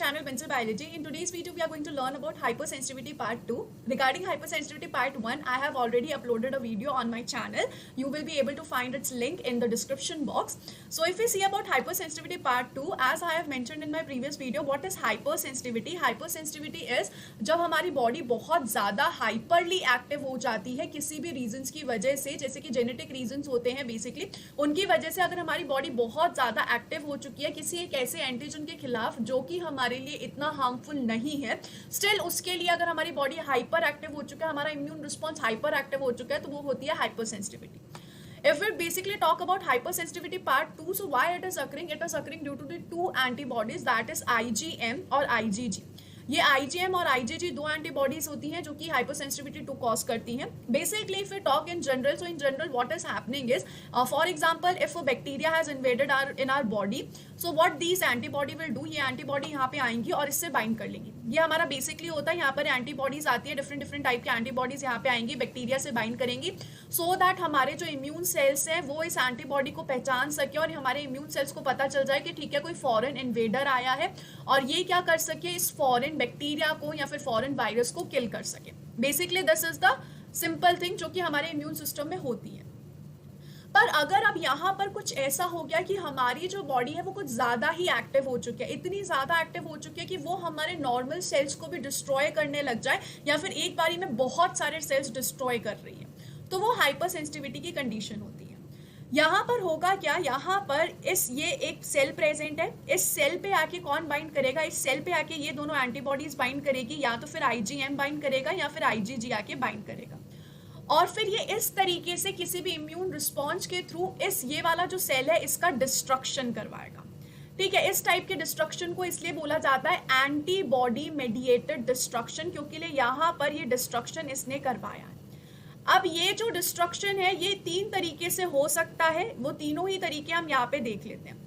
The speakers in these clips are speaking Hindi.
channel Pencil Biology. In today's video, we are going to learn about hypersensitivity part 2. Regarding hypersensitivity part 1, I have already uploaded a video on my channel. You will be able to find its link in the description box. So if we see about hypersensitivity part 2, as I have mentioned in my previous video, what is hypersensitivity? Hypersensitivity is जब हमारी बॉडी बहुत ज़्यादा हाइपरली एक्टिव हो जाती है किसी भी रीजंस की वजह से, जैसे कि जेनेटिक रीजंस होते हैं बेसिकली, उनकी वजह से अगर हमारी बॉडी बहुत ज़्यादा एक्टिव हो चुकी है किसी एक ऐसे एंटीजन के खिलाफ जो कि हमारे लिए इतना हार्मफुल नहीं है, स्टिल उसके लिए अगर हमारी बॉडी हाइपर एक्टिव हो चुका है, हमारा इम्यून रिस्पॉन्स हाइपर एक्टिव हो चुका है, तो वो होती है hypersensitivity. If we basically talk about hypersensitivity part 2, so why it is occurring? It is occurring due to the two antibodies, that is IgM और IgG. ये IgM और IgG दो एंटीबॉडीज होती हैं जो कि हाइपरसेंसिटिविटी टू कॉज करती हैं. Basically if we talk in general, so in general what is happening is, for example if a bacteria has invaded in our body, so what these antibody will do, ये एंटीबॉडी यहाँ पे आएंगी और इससे बाइंड कर लेंगी. ये हमारा बेसिकली होता है, यहाँ पर एंटीबॉडीज आती है, डिफरेंट टाइप के एंटीबॉडीज यहाँ पे आएंगी, बैक्टीरिया से बाइंड करेंगी, सो दैट हमारे जो इम्यून सेल्स हैं वो इस एंटीबॉडी को पहचान सके और हमारे इम्यून सेल्स को पता चल जाए कि ठीक है कोई फॉरेन इन्वेडर आया है और ये क्या कर सके, इस फॉरेन बैक्टीरिया को या फिर फॉरेन वायरस को किल कर सके. Basically this is the simple thing जो कि हमारे इम्यून सिस्टम में होती है. पर अगर अब यहाँ पर कुछ ऐसा हो गया कि हमारी जो बॉडी है वो कुछ ज़्यादा ही एक्टिव हो चुकी है, इतनी ज़्यादा एक्टिव हो चुकी है कि वो हमारे नॉर्मल सेल्स को भी डिस्ट्रॉय करने लग जाए या फिर एक बारी में बहुत सारे सेल्स डिस्ट्रॉय कर रही है, तो वो हाइपर सेंसिटिविटी की कंडीशन होती है. यहाँ पर होगा क्या, यहाँ पर ये एक सेल प्रेजेंट है, इस सेल पे आके कौन बाइंड करेगा, इस सेल पे आके ये दोनों एंटीबॉडीज बाइंड करेगी, या तो फिर IgM बाइंड करेगा या फिर IgG आके बाइंड करेगा, और फिर ये इस तरीके से किसी भी इम्यून रिस्पॉन्स के थ्रू ये वाला जो सेल है इसका डिस्ट्रक्शन करवाएगा. ठीक है, इस टाइप के डिस्ट्रक्शन को इसलिए बोला जाता है एंटीबॉडी मेडिएटेड डिस्ट्रक्शन, क्योंकि यहाँ पर ये डिस्ट्रक्शन इसने करवाया है. अब ये जो डिस्ट्रक्शन है ये 3 तरीके से हो सकता है, वो तीनों ही तरीके हम यहाँ पे देख लेते हैं.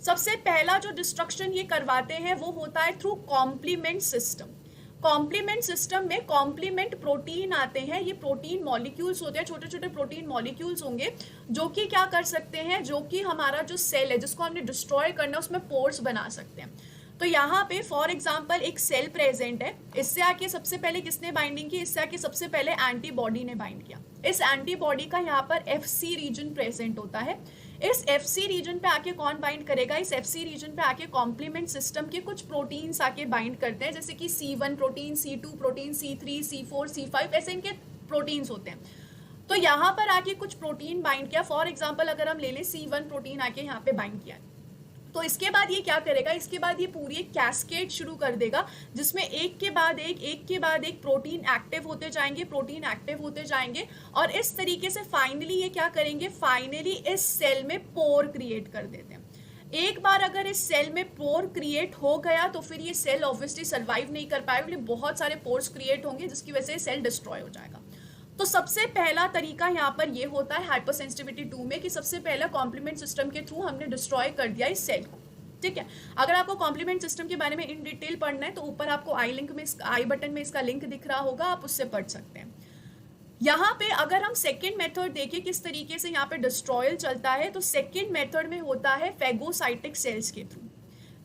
सबसे पहला जो डिस्ट्रक्शन ये करवाते हैं वो होता है through complement system. Complement system में कॉम्प्लीमेंट प्रोटीन आते हैं, ये प्रोटीन मॉलिक्यूल्स होते हैं, छोटे छोटे प्रोटीन मॉलिक्यूल्स होंगे जो कि क्या कर सकते हैं, जो कि हमारा जो सेल है जिसको हमने डिस्ट्रॉय करना है उसमें पोर्स बना सकते हैं. तो यहाँ पे फॉर एग्जांपल एक सेल प्रेजेंट है, इससे आके सबसे पहले किसने बाइंडिंग की, इससे आके सबसे पहले एंटीबॉडी ने बाइंड किया. इस एंटीबॉडी का यहाँ पर FC रीजन प्रेजेंट होता है. इस FC रीजन पे आके कौन बाइंड करेगा, इस FC रीजन पे आके कॉम्प्लीमेंट सिस्टम के कुछ प्रोटीन्स आके बाइंड करते हैं, जैसे कि C1 protein, C2 protein, C3, C4, C5, ऐसे इनके प्रोटीन्स होते हैं. तो यहाँ पर आके कुछ प्रोटीन बाइंड किया, फॉर एग्जाम्पल अगर हम ले लें C1 प्रोटीन आके यहाँ पे बाइंड किया, तो इसके बाद ये क्या करेगा, इसके बाद ये पूरी एक कैस्केड शुरू कर देगा जिसमें एक के बाद एक प्रोटीन एक्टिव होते जाएंगे, प्रोटीन एक्टिव होते जाएंगे, और इस तरीके से फाइनली ये क्या करेंगे, फाइनली इस सेल में पोर क्रिएट कर देते हैं. एक बार अगर इस सेल में पोर क्रिएट हो गया तो फिर ये सेल ऑब्वियसली सर्वाइव नहीं कर पाएगा, बहुत सारे पोर्स क्रिएट होंगे जिसकी वजह से सेल डिस्ट्रॉय हो जाएगा. तो सबसे पहला तरीका यहाँ पर ये होता है हाइपरसेंसिटिविटी 2 में कि सबसे पहला कॉम्प्लीमेंट सिस्टम के थ्रू हमने डिस्ट्रॉय कर दिया इस सेल को. ठीक है, अगर आपको कॉम्प्लीमेंट सिस्टम के बारे में इन डिटेल पढ़ना है तो ऊपर आपको आई बटन में इसका लिंक दिख रहा होगा, आप उससे पढ़ सकते हैं. यहाँ पे अगर हम सेकेंड मेथड देखें किस तरीके से यहाँ पे डिस्ट्रॉयल चलता है, तो सेकेंड मेथड में होता है फेगोसाइटिक सेल्स के थ्रू.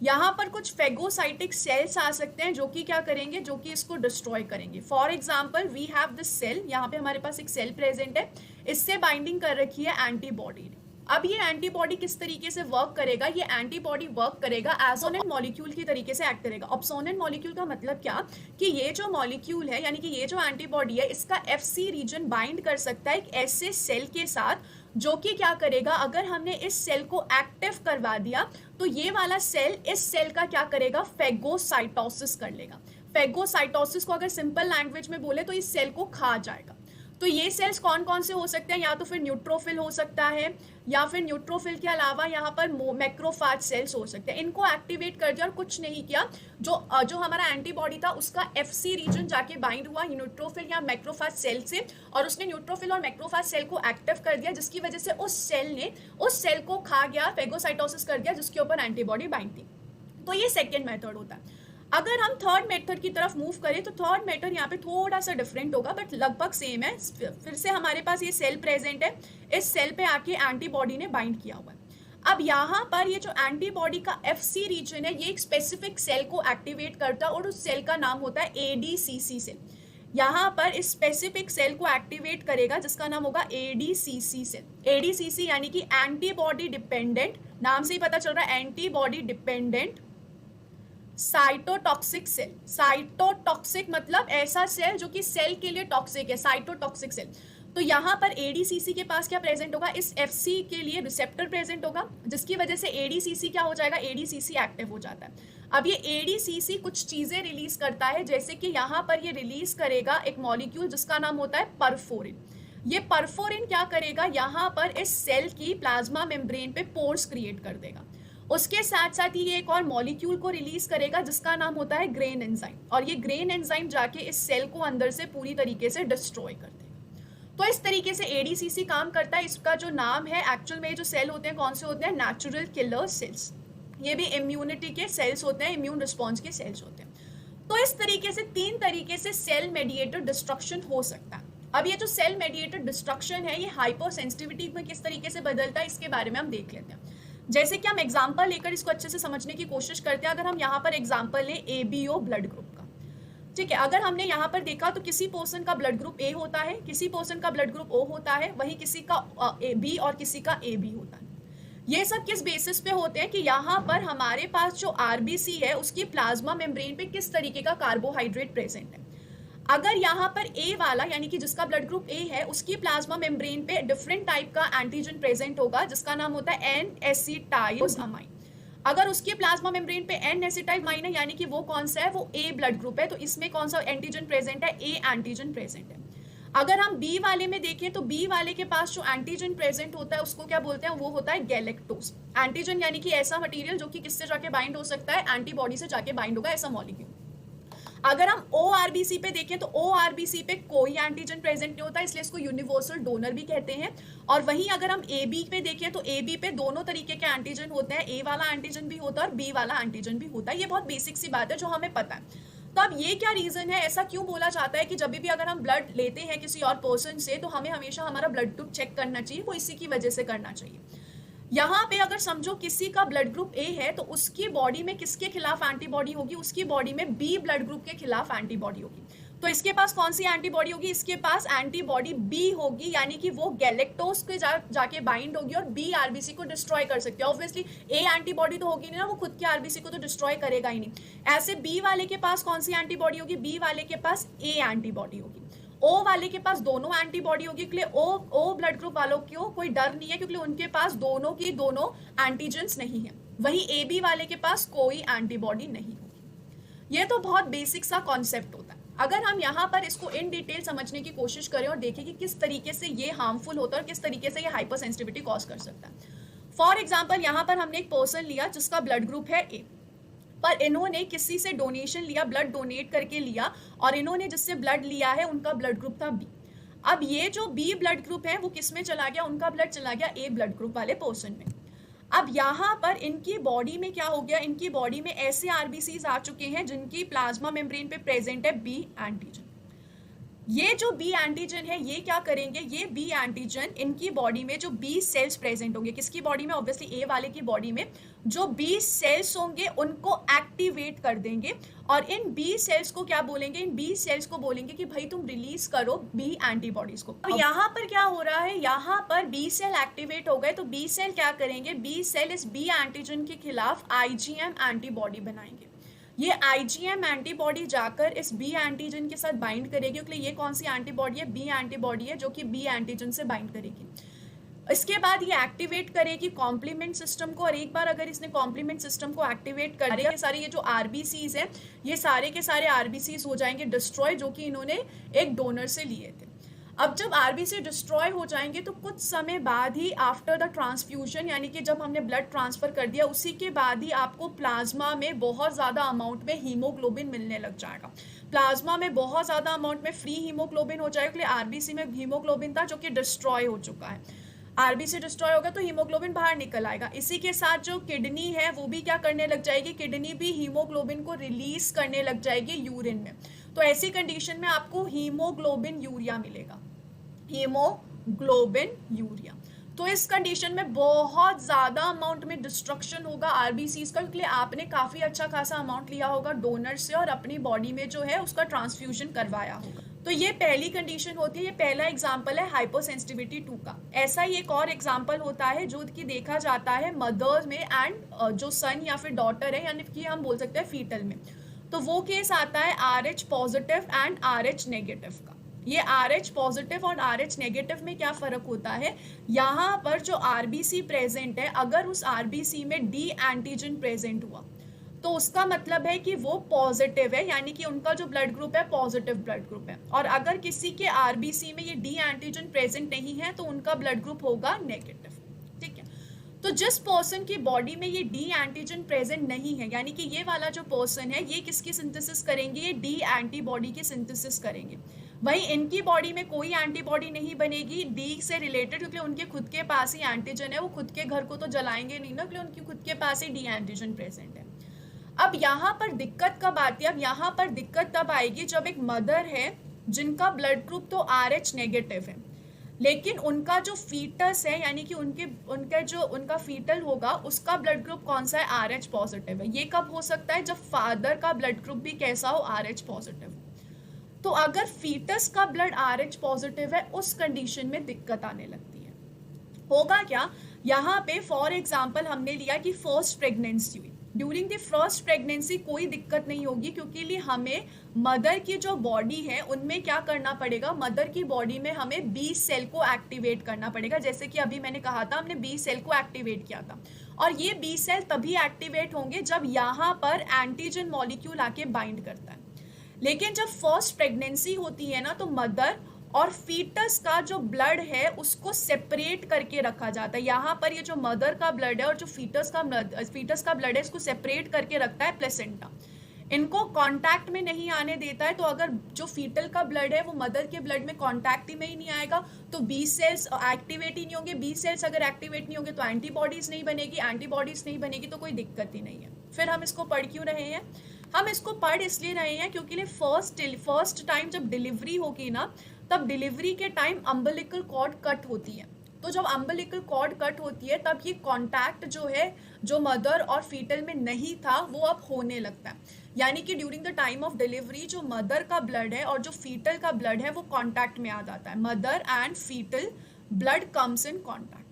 यहाँ पर कुछ फेगोसाइटिक सेल्स आ सकते हैं जो कि क्या करेंगे, जो कि इसको डिस्ट्रॉय करेंगे. For example we have this cell, यहाँ पे हमारे पास एक सेल प्रेजेंट है, इससे बाइंडिंग कर रखी है एंटीबॉडी ने. अब ये एंटीबॉडी किस तरीके से वर्क करेगा, ये एंटीबॉडी वर्क करेगा एब्सोनेंट मॉलिक्यूल की तरीके से एक्ट करेगा. ऑब्सोनेंट मॉलिक्यूल का मतलब क्या, कि ये जो मॉलिक्यूल है यानी कि ये जो एंटीबॉडी है इसका FC रीजन बाइंड कर सकता है एक ऐसे सेल के साथ जो कि क्या करेगा, अगर हमने इस सेल को एक्टिव करवा दिया तो ये वाला सेल इस सेल का क्या करेगा, फेगोसाइटोसिस कर लेगा. फेगोसाइटोसिस को अगर सिंपल लैंग्वेज में बोले तो इस सेल को खा जाएगा. तो ये सेल्स कौन कौन से हो सकते हैं, या तो फिर न्यूट्रोफिल हो सकता है, या फिर न्यूट्रोफिल के अलावा यहाँ पर मैक्रोफेज सेल्स हो सकते हैं. इनको एक्टिवेट कर दिया और कुछ नहीं किया, जो हमारा एंटीबॉडी था उसका FC रीजन जाके बाइंड हुआ न्यूट्रोफिल या मैक्रोफेज सेल से, और उसने न्यूट्रोफिल और मैक्रोफेज सेल को एक्टिव कर दिया, जिसकी वजह से उस सेल ने उस सेल को खा गया, फेगोसाइटोसिस कर दिया, जिसके ऊपर एंटीबॉडी बाइंड थी. तो ये सेकेंड मेथड होता है. अगर हम थर्ड मेथड की तरफ मूव करें तो थर्ड मेथड यहाँ पे थोड़ा सा डिफरेंट होगा बट लगभग सेम है. फिर से हमारे पास ये सेल प्रेजेंट है, इस सेल पे आके एंटीबॉडी ने बाइंड किया हुआ है. अब यहाँ पर ये जो एंटीबॉडी का FC रीजन है, ये एक स्पेसिफिक सेल को एक्टिवेट करता है और उस सेल का नाम होता है ADCC सेल। यहाँ पर इस स्पेसिफिक सेल को एक्टिवेट करेगा जिसका नाम होगा ADCC सेल। ADCC यानी कि एंटीबॉडी डिपेंडेंट, नाम से ही पता चल रहा है antibody dependent cytotoxic cell. Cytotoxic मतलब ऐसा सेल जो कि सेल के लिए टॉक्सिक है, साइटोटॉक्सिक सेल। तो यहाँ पर ADCC के पास क्या प्रेजेंट होगा, इस FC के लिए रिसेप्टर प्रेजेंट होगा, जिसकी वजह से ADCC क्या हो जाएगा, ADCC एक्टिव हो जाता है। अब ये ADCC कुछ चीजें रिलीज करता है, जैसे कि यहाँ पर ये रिलीज करेगा एक मॉलिक्यूल जिसका नाम होता है परफोरिन। ये परफोरिन क्या करेगा, यहाँ पर इस सेल की प्लाज्मा मेम्ब्रेन पे पोर्स क्रिएट कर देगा। उसके साथ साथ ही ये एक और मॉलिक्यूल को रिलीज करेगा जिसका नाम होता है ग्रेन एंजाइम, और ये ग्रेन एंजाइम जाके इस सेल को अंदर से पूरी तरीके से डिस्ट्रॉय कर देगा। तो इस तरीके से ADCC काम करता है। इसका जो नाम है, एक्चुअल में जो सेल होते हैं कौन से होते हैं, नेचुरल किलर सेल्स। ये भी इम्यूनिटी के सेल्स होते हैं, इम्यून रिस्पॉन्स के सेल्स होते हैं। तो इस तरीके से 3 तरीके से सेल मेडिएटेड डिस्ट्रक्शन हो सकता है। अब ये जो सेल मेडिएटेड डिस्ट्रक्शन है, ये हाइपर सेंसिटिविटी में किस तरीके से बदलता है, इसके बारे में हम देख लेते हैं। जैसे कि हम एग्जाम्पल लेकर इसको अच्छे से समझने की कोशिश करते हैं। अगर हम यहाँ पर एग्जाम्पल लें ABO ब्लड ग्रुप का, ठीक है। अगर हमने यहाँ पर देखा तो किसी पर्सन का ब्लड ग्रुप A होता है, किसी पर्सन का ब्लड ग्रुप O होता है, वहीं किसी का B और किसी का AB होता है। ये सब किस बेसिस पे होते हैं कि यहाँ पर हमारे पास जो RBC है उसकी प्लाज्मा मेम्ब्रेन पे किस तरीके का कार्बोहाइड्रेट प्रेजेंट है। अगर यहाँ पर A वाला यानी कि जिसका ब्लड ग्रुप A है, उसकी प्लाज्मा मेम्ब्रेन पे डिफरेंट टाइप का एंटीजन प्रेजेंट होगा जिसका नाम होता है N-एसिटाइलअमाइन। अगर उसके प्लाज्मा मेम्ब्रेन पे N-एसिटाइलअमाइन है यानी कि वो कौन सा है, वो A ब्लड ग्रुप है, तो इसमें कौन सा एंटीजन प्रेजेंट है, A एंटीजन प्रेजेंट है। अगर हम B वाले में देखें तो B वाले के पास जो एंटीजन प्रेजेंट होता है उसको क्या बोलते हैं, वो होता है गैलेक्टोज एंटीजन, यानी कि ऐसा मटेरियल जो कि किससे जाके बाइंड हो सकता है, एंटीबॉडी से जाके बाइंड होगा, ऐसा मॉलिक्यूल। अगर हम ORBC पे देखें तो ORBC पे कोई एंटीजन प्रेजेंट नहीं होता, इसलिए इसको यूनिवर्सल डोनर भी कहते हैं। और वहीं अगर हम AB पे देखें तो AB पे दोनों तरीके के एंटीजन होते हैं, A वाला एंटीजन भी होता है और B वाला एंटीजन भी होता है। ये बहुत बेसिक सी बात है जो हमें पता है। तो अब ये क्या रीजन है, ऐसा क्यों बोला जाता है कि जब भी अगर हम ब्लड लेते हैं किसी और पर्सन से तो हमें हमेशा हमारा ब्लड ग्रुप चेक करना चाहिए, वो इसी की वजह से करना चाहिए। यहाँ पे अगर समझो किसी का ब्लड ग्रुप A है तो उसकी बॉडी में किसके खिलाफ एंटीबॉडी होगी, उसकी बॉडी में B ब्लड ग्रुप के खिलाफ एंटीबॉडी होगी। तो इसके पास कौन सी एंटीबॉडी होगी, इसके पास एंटीबॉडी B होगी, यानी कि वो गैलेक्टोज के जाके बाइंड होगी और B RBC को डिस्ट्रॉय कर सकती है। ऑब्वियसली A एंटीबॉडी तो होगी नहीं ना, वो खुद के RBC को तो डिस्ट्रॉय करेगा ही नहीं। ऐसे B वाले के पास कौन सी एंटीबॉडी होगी, B वाले के पास A एंटीबॉडी होगी। O वाले के पास दोनों एंटीबॉडी होगी, क्योंकि O ब्लड ग्रुप वालों को कोई डर नहीं है क्योंकि उनके पास दोनों की दोनों एंटीजेंस नहीं है। वहीं AB वाले के पास कोई एंटीबॉडी नहीं होगी। ये तो बहुत बेसिक सा कॉन्सेप्ट होता है। अगर हम यहाँ पर इसको इन डिटेल समझने की कोशिश करें और देखें कि किस तरीके से ये हार्मफुल होता है और किस तरीके से ये हाइपर सेंसिटिविटी कॉज कर सकता है। फॉर एग्जाम्पल यहाँ पर हमने एक पर्सन लिया जिसका ब्लड ग्रुप है A, पर इन्होंने किसी से डोनेशन लिया, ब्लड डोनेट करके लिया, और इन्होंने जिससे ब्लड लिया है उनका ब्लड ग्रुप था B। अब ये जो B ब्लड ग्रुप है वो किस में चला गया, उनका ब्लड चला गया A ब्लड ग्रुप वाले पर्सन में। अब यहाँ पर इनकी बॉडी में क्या हो गया, इनकी बॉडी में ऐसे RBCs आ चुके हैं जिनकी प्लाज्मा मेम्ब्रेन पे प्रेजेंट है B एंटीजन। ये जो B एंटीजन है ये क्या करेंगे, ये B एंटीजन इनकी बॉडी में जो B सेल्स प्रेजेंट होंगे, किसकी बॉडी में, ऑब्वियसली A वाले की बॉडी में जो B सेल्स होंगे उनको एक्टिवेट कर देंगे और इन B सेल्स को क्या बोलेंगे, इन B सेल्स को बोलेंगे कि भाई तुम रिलीज करो B एंटीबॉडीज को। अब यहाँ पर क्या हो रहा है, यहाँ पर B सेल एक्टिवेट हो गए तो B सेल क्या करेंगे, B सेल इस B एंटीजन के खिलाफ IgM एंटीबॉडी बनाएंगे। ये IgM एंटीबॉडी जाकर इस B एंटीजन के साथ बाइंड करेगी, क्योंकि ये कौन सी एंटीबॉडी है, B एंटीबॉडी है जो कि B एंटीजन से बाइंड करेगी। इसके बाद ये एक्टिवेट करेगी कॉम्प्लीमेंट सिस्टम को, और एक बार अगर इसने कॉम्प्लीमेंट सिस्टम को एक्टिवेट कर दिया, सारे ये जो RBCs हैं ये सारे के सारे RBCs हो जाएंगे डिस्ट्रॉय, जो कि इन्होंने एक डोनर से लिए थे। अब जब RBC डिस्ट्रॉय हो जाएंगे तो कुछ समय बाद ही आफ्टर द ट्रांसफ्यूजन, यानी कि जब हमने ब्लड ट्रांसफर कर दिया उसी के बाद ही आपको प्लाज्मा में बहुत ज़्यादा अमाउंट में हीमोग्लोबिन मिलने लग जाएगा। प्लाज्मा में बहुत ज़्यादा अमाउंट में फ्री हीमोग्लोबिन हो जाएगा, इसलिए RBC में हीमोग्लोबिन था जो कि डिस्ट्रॉय हो चुका है। RBC डिस्ट्रॉय होगा तो हीमोग्लोबिन बाहर निकल आएगा। इसी के साथ जो किडनी है वो भी क्या करने लग जाएगी, किडनी भी हीमोग्लोबिन को रिलीज करने लग जाएगी यूरिन में। तो ऐसी कंडीशन में आपको हीमोग्लोबिन यूरिया मिलेगा, हीमोग्लोबिन यूरिया। तो इस कंडीशन में बहुत ज़्यादा अमाउंट में डिस्ट्रक्शन होगा आरबीसीज का, क्योंकि आपने काफ़ी अच्छा खासा अमाउंट लिया होगा डोनर से और अपनी बॉडी में जो है उसका ट्रांसफ्यूजन करवाया होगा। तो ये पहली कंडीशन होती है, ये पहला एग्जाम्पल है हाइपोसेंसिटिविटी 2 का। ऐसा ही एक और एग्जाम्पल होता है जो कि देखा जाता है मदर में एंड जो सन या फिर डॉटर है, यानी कि हम बोल सकते हैं फीटल में। तो वो केस आता है RH positive and RH negative का। ये RH पॉजिटिव और RH नेगेटिव में क्या फ़र्क होता है, यहाँ पर जो RBC प्रेजेंट है, अगर उस RBC में D एंटीजन प्रेजेंट हुआ तो उसका मतलब है कि वो पॉजिटिव है, यानी कि उनका जो ब्लड ग्रुप है पॉजिटिव ब्लड ग्रुप है। और अगर किसी के RBC में ये D एंटीजन प्रेजेंट नहीं है तो उनका ब्लड ग्रुप होगा नेगेटिव। ठीक है, तो जिस पर्सन की बॉडी में ये D एंटीजन प्रेजेंट नहीं है, यानी कि ये वाला जो पर्सन है ये किसकी सिंथेसिस करेंगे, ये D एंटीबॉडी की सिंथेसिस करेंगे। वहीं इनकी बॉडी में कोई एंटीबॉडी नहीं बनेगी D से रिलेटेड, क्योंकि उनके खुद के पास ही एंटीजन है, वो खुद के घर को तो जलाएंगे नहीं ना, क्योंकि उनकी खुद के पास ही D एंटीजन प्रेजेंट है। अब यहाँ पर दिक्कत कब आती है, अब यहाँ पर दिक्कत तब आएगी जब एक मदर है जिनका ब्लड ग्रुप तो RH नेगेटिव है, लेकिन उनका जो फीटस है, यानी कि उनका फीटल होगा उसका ब्लड ग्रुप कौन सा है, RH पॉजिटिव है। ये कब हो सकता है, जब फादर का ब्लड ग्रुप भी कैसा हो, RH पॉजिटिव हो। तो अगर फीटस का ब्लड RH पॉजिटिव है, उस कंडीशन में दिक्कत आने लगती है। होगा क्या, यहाँ पे फॉर एग्जाम्पल हमने लिया कि फर्स्ट प्रेगनेंसी हुई, ड्यूरिंग द फर्स्ट प्रेगनेंसी कोई दिक्कत नहीं होगी, क्योंकि लिए हमें मदर की जो बॉडी है उनमें क्या करना पड़ेगा, मदर की बॉडी में हमें बी सेल को एक्टिवेट करना पड़ेगा। जैसे कि अभी मैंने कहा था हमने बी सेल को एक्टिवेट किया था, और ये बी सेल तभी एक्टिवेट होंगे जब यहाँ पर एंटीजन मॉलिक्यूल आके बाइंड करता है। लेकिन जब फर्स्ट प्रेगनेंसी होती है ना, तो मदर और फीटस का जो ब्लड है उसको सेपरेट करके रखा जाता है। यहाँ पर ये जो मदर का ब्लड है और जो फीटस का ब्लड है, इसको सेपरेट करके रखता है प्लेसेंटा, इनको कांटेक्ट में नहीं आने देता है। तो अगर जो फीटल का ब्लड है वो मदर के ब्लड में कांटेक्ट में ही नहीं आएगा तो बी सेल्स एक्टिवेट ही नहीं होंगे। बी सेल्स अगर एक्टिवेट नहीं होंगे तो एंटीबॉडीज नहीं बनेगी, एंटीबॉडीज नहीं बनेगी तो कोई दिक्कत ही नहीं है। फिर हम इसको पढ़ क्यों रहे हैं, हम इसको पढ़ इसलिए रहे हैं क्योंकि फर्स्ट टाइम जब डिलीवरी होगी ना, तब डिलीवरी के टाइम अम्बिलिकल कॉर्ड कट होती है। तो जब अम्बिलिकल कॉर्ड कट होती है तब ये कांटेक्ट जो है, जो मदर और फीटल में नहीं था, वो अब होने लगता है। यानी कि during the time of delivery जो मदर का ब्लड है और जो फीटल का ब्लड है वो कांटेक्ट में आ जाता है। Mother and foetal blood comes in contact,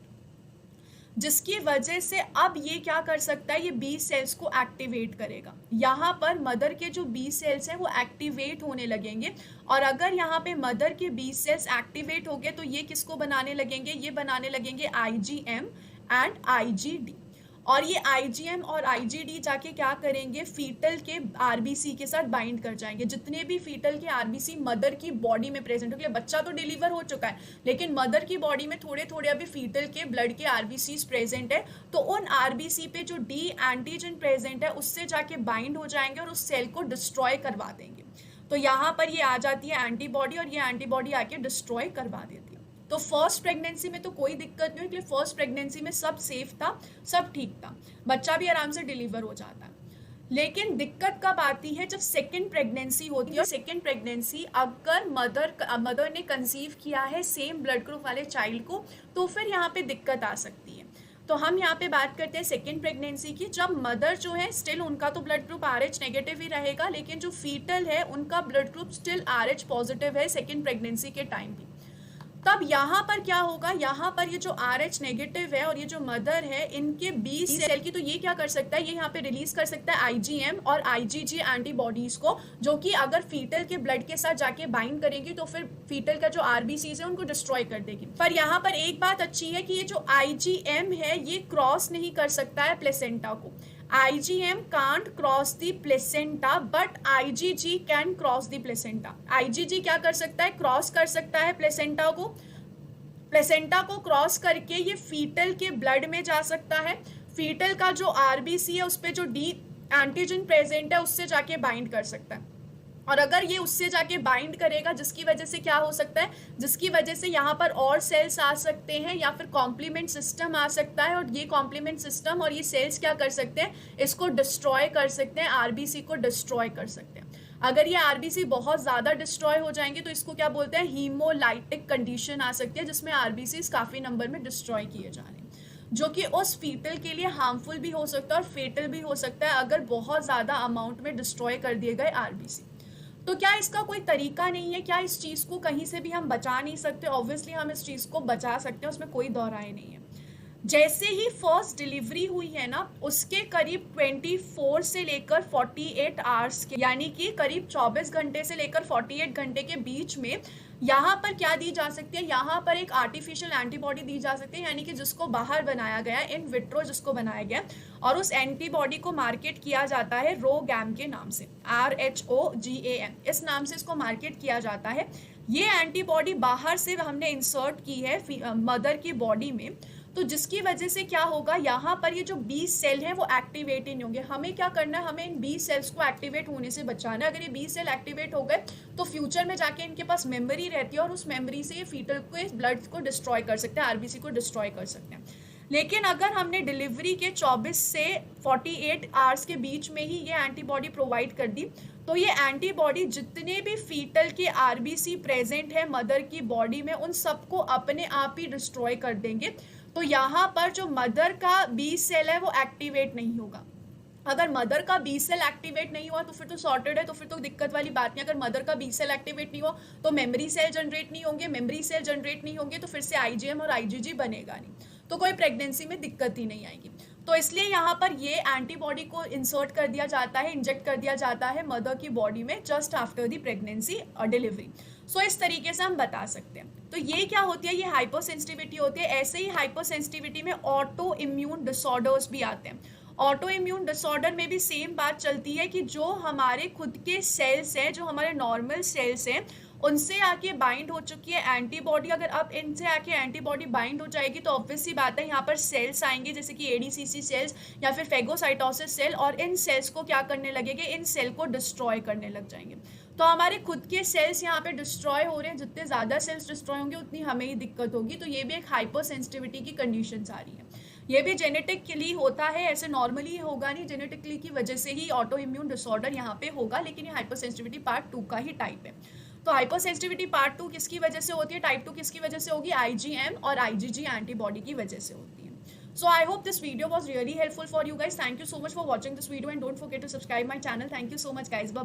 जिसकी वजह से अब ये क्या कर सकता है, ये बी सेल्स को एक्टिवेट करेगा। यहाँ पर मदर के जो बी सेल्स हैं वो एक्टिवेट होने लगेंगे, और अगर यहाँ पे मदर के बी सेल्स एक्टिवेट हो गए तो ये किसको बनाने लगेंगे, ये बनाने लगेंगे IgM एंड IgD। और ये IgM और IgD जाके क्या करेंगे, फीटल के RBC के साथ बाइंड कर जाएंगे। जितने भी फीटल के RBC मदर की बॉडी में प्रेजेंट हो गए, बच्चा तो डिलीवर हो चुका है लेकिन मदर की बॉडी में थोड़े थोड़े अभी फीटल के ब्लड के RBCs प्रेजेंट है, तो उन RBC पे जो D एंटीजन प्रेजेंट है उससे जाके बाइंड हो जाएंगे और उस सेल को डिस्ट्रॉय करवा देंगे। तो यहाँ पर ये आ जाती है एंटीबॉडी, और ये एंटीबॉडी आके डिस्ट्रॉय करवा देती है। तो फर्स्ट प्रेगनेंसी में तो कोई दिक्कत नहीं हुई, क्योंकि फर्स्ट प्रेगनेंसी में सब सेफ था, सब ठीक था, बच्चा भी आराम से डिलीवर हो जाता है। लेकिन दिक्कत कब आती है, जब सेकंड प्रेगनेंसी होती है। सेकंड प्रेगनेंसी अगर मदर ने कंसीव किया है सेम ब्लड ग्रुप वाले चाइल्ड को, तो फिर यहाँ पे दिक्कत आ सकती है। तो हम यहाँ पे बात करते हैं सेकेंड प्रेगनेंसी की, जब मदर जो है स्टिल उनका तो ब्लड ग्रुप RH नेगेटिव ही रहेगा, लेकिन जो फीटल है उनका blood group still RH positive है सेकेंड प्रेगनेंसी के टाइम भी। तब यहाँ पर क्या होगा, यहाँ पर ये जो RH नेगेटिव है और ये जो मदर है, इनके बी सेल की, तो ये क्या कर सकता है, ये यहाँ पे रिलीज कर सकता है IgM और IgG एंटीबॉडीज को, जो कि अगर फीटल के ब्लड के साथ जाके बाइंड करेंगी तो फिर फीटल का जो RBCs है उनको डिस्ट्रॉय कर देगी। पर यहाँ पर एक बात अच्छी है कि ये जो IgM है ये क्रॉस नहीं कर सकता है प्लेसेंटा को। IgM can't cross the placenta but IgG can cross the placenta। IgG क्या कर सकता है, क्रॉस कर सकता है प्लेसेंटा को। प्लेसेंटा को क्रॉस करके ये फीटल के ब्लड में जा सकता है, फीटल का जो RBC है उस पर जो D एंटीजन प्रेजेंट है उससे जाके बाइंड कर सकता है। और अगर ये उससे जाके बाइंड करेगा, जिसकी वजह से क्या हो सकता है, जिसकी वजह से यहाँ पर और सेल्स आ सकते हैं या फिर कॉम्प्लीमेंट सिस्टम आ सकता है, और ये कॉम्प्लीमेंट सिस्टम और ये सेल्स क्या कर सकते हैं, इसको डिस्ट्रॉय कर सकते हैं, RBC को डिस्ट्रॉय कर सकते हैं। अगर ये आरबीसी बहुत ज़्यादा डिस्ट्रॉय हो जाएंगे तो इसको क्या बोलते हैं, हीमोलाइटिक कंडीशन आ सकती है, जिसमें आरबीसी काफ़ी नंबर में डिस्ट्रॉय किए जा रहे हैं, जो कि उस फीटल के लिए हार्मफुल भी हो सकता है और फेटल भी हो सकता है अगर बहुत ज़्यादा अमाउंट में डिस्ट्रॉय कर दिए गए आरबीसी। तो क्या इसका कोई तरीका नहीं है, क्या इस चीज़ को कहीं से भी हम बचा नहीं सकते? ऑब्वियसली हम इस चीज़ को बचा सकते हैं, उसमें कोई दो राय नहीं है। जैसे ही फर्स्ट डिलीवरी हुई है ना, उसके करीब 24 से लेकर 48 आवर्स के, यानी कि करीब 24 घंटे से लेकर 48 घंटे के बीच में यहाँ पर क्या दी जा सकती है, यहाँ पर एक आर्टिफिशियल एंटीबॉडी दी जा सकती है, यानी कि जिसको बाहर बनाया गया है, इन विट्रो जिसको बनाया गया, और उस एंटीबॉडी को मार्केट किया जाता है रोगैम के नाम से, RHOGAM, इस नाम से इसको मार्केट किया जाता है। ये एंटीबॉडी बाहर से हमने इंसर्ट की है मदर की बॉडी में, तो जिसकी वजह से क्या होगा, यहाँ पर ये जो 20 सेल हैं वो एक्टिवेट ही नहीं होंगे। हमें क्या करना है, हमें इन 20 सेल्स को एक्टिवेट होने से बचाना है। अगर ये 20 सेल एक्टिवेट हो गए तो फ्यूचर में जाके इनके पास मेमोरी रहती है और उस मेमोरी से ये फीटल को, इस ब्लड को डिस्ट्रॉय कर सकते हैं, आरबीसी को डिस्ट्रॉय कर सकते हैं। लेकिन अगर हमने डिलीवरी के 24 से 48 आवर्स के बीच में ही ये एंटीबॉडी प्रोवाइड कर दी, तो ये एंटीबॉडी जितने भी फीटल के आरबीसी प्रेजेंट है मदर की बॉडी में, उन सबको अपने आप ही डिस्ट्रॉय कर देंगे। तो यहाँ पर जो मदर का 20 सेल है वो एक्टिवेट नहीं होगा। अगर मदर का 20 सेल एक्टिवेट नहीं हुआ तो फिर तो सॉर्टेड है, तो फिर तो दिक्कत वाली बात नहीं। अगर मदर का 20 सेल एक्टिवेट नहीं हुआ तो मेमोरी सेल जनरेट नहीं होंगे, मेमोरी सेल जनरेट नहीं होंगे तो फिर से आईजीएम और आईजीजी बनेगा नहीं, तो कोई प्रेगनेंसी में दिक्कत ही नहीं आएगी। तो इसलिए यहाँ पर ये एंटीबॉडी को इंसर्ट कर दिया जाता है, इंजेक्ट कर दिया जाता है मदर की बॉडी में जस्ट आफ्टर द प्रेगनेंसी और डिलीवरी। सो इस तरीके से हम बता सकते हैं। तो ये क्या होती है, ये हाइपर सेंसिटिविटी होती है। ऐसे ही हाइपर सेंसिटिविटी में ऑटो इम्यून डिसऑर्डर्स भी आते हैं। ऑटो इम्यून डिसऑर्डर में भी सेम बात चलती है कि जो हमारे खुद के सेल्स हैं, जो हमारे नॉर्मल सेल्स हैं, उनसे आके बाइंड हो चुकी है एंटीबॉडी। अगर अब इनसे आके एंटीबॉडी बाइंड हो जाएगी तो ऑब्वियस सी बात है यहाँ पर सेल्स आएंगे, जैसे कि एडीसीसी सेल्स या फिर फेगोसाइटोसिस सेल, और इन सेल्स को क्या करने लगेंगे, इन सेल को डिस्ट्रॉय करने लग जाएंगे। तो हमारे खुद के सेल्स यहाँ पे डिस्ट्रॉय हो रहे हैं, जितने ज़्यादा सेल्स डिस्ट्रॉय होंगे उतनी हमें ही दिक्कत होगी। तो ये भी एक हाइपर सेंसिटिविटी की कंडीशन आ रही है। ये भी जेनेटिकली होता है, ऐसे नॉर्मली होगा नहीं, जेनेटिकली की वजह से ही ऑटो इम्यून डिसऑर्डर यहाँ पे होगा, लेकिन ये हाइपर सेंसिटिविटी पार्ट 2 का ही टाइप है। तो हाइपर सेंसिटिविटी पार्ट 2 किसकी वजह से होती है, टाइप 2 किसकी वजह से होगी, आईजीएम और आईजीजी एंटीबॉडी की वजह से होती है। So I hope this video was really helpful for you guys. Thank you so much for watching this video and don't forget to subscribe my channel. Thank you so much guys. Bye.